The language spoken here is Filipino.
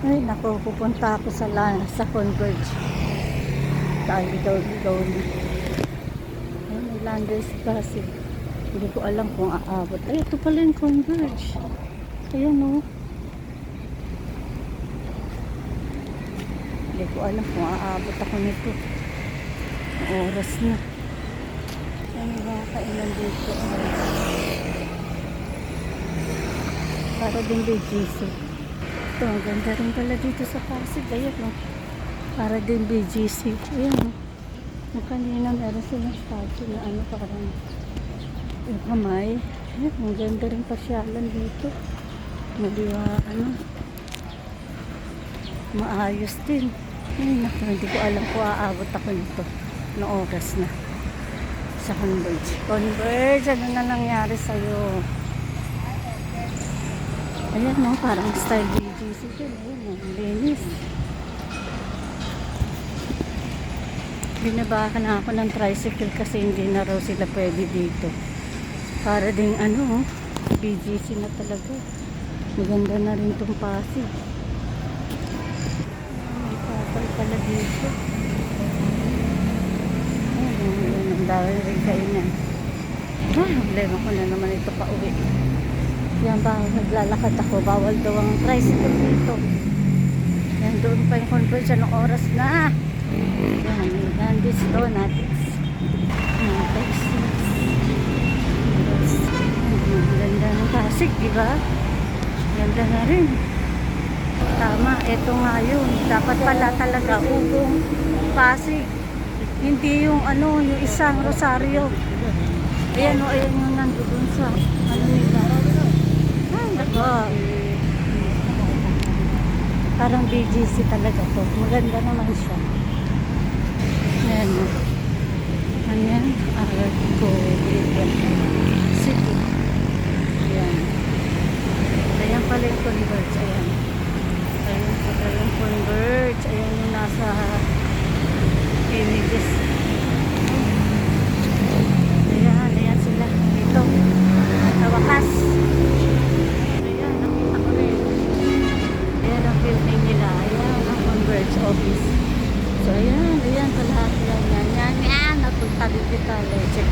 Ay, naku, pupunta ako sa Converge. Ligaw-ligaw na. Ay, may landers kasi. Hindi ko alam kung aabot. Ay, ito pala yung Converge. Ayan o. Hindi ko alam kung aabot ako nito. Oras na. Ay, may mga kainan dito. Para din BGC. Ito, ang ganda rin pala dito sa Pasig. Ayan o. Para din BGC. Ayan o. Yung kanina meron silang statue na ano parang yung kamay. Ayan, ang ganda rin pasyalan dito. Maliwa, ano. Maayos din. Ay, naku, hindi ko alam kung aabot ako nito. Na oras na. Sa Converge. Converge, ano na nangyari sa'yo? Ayan no, parang style BGC dyan. Ayan, ang linis. Binabakan na ako ng tricycle kasi hindi na raw sila pwede dito. Para ding ano, BGC na talaga. Maganda na rin itong Pasig. May kapal pala dito. Ayan, ang dami rin kainan. Problema ko na naman ito pa uwi. Yan ba, naglalakad ako, bawal daw ang tricycle dito. Yan, doon pa yung Converge, anong oras na? Yan, this donuts. Ganda ng Pasig, diba? Ganda na rin. Tama, eto nga yun. Dapat pala talaga Ugong Pasig. Hindi yung ano, yung isang Rosario. Ayan o, ayan yung nandoon sa ano nila. Parang BGC talaga to. Maganda naman siya. Ayan o. Ano yan? Arco City. Ayan. Ayan pala yung Converge. Ayan. Ayan pala yung Converge. Ayan yung nasa images. Ayan. Ayan sila. Dito. Sa wakas. Building nila. Ayan, ang Converge office. So, ayan, ayan, pala. Ayan, ayan, ayan. Napunta dito tayo. Check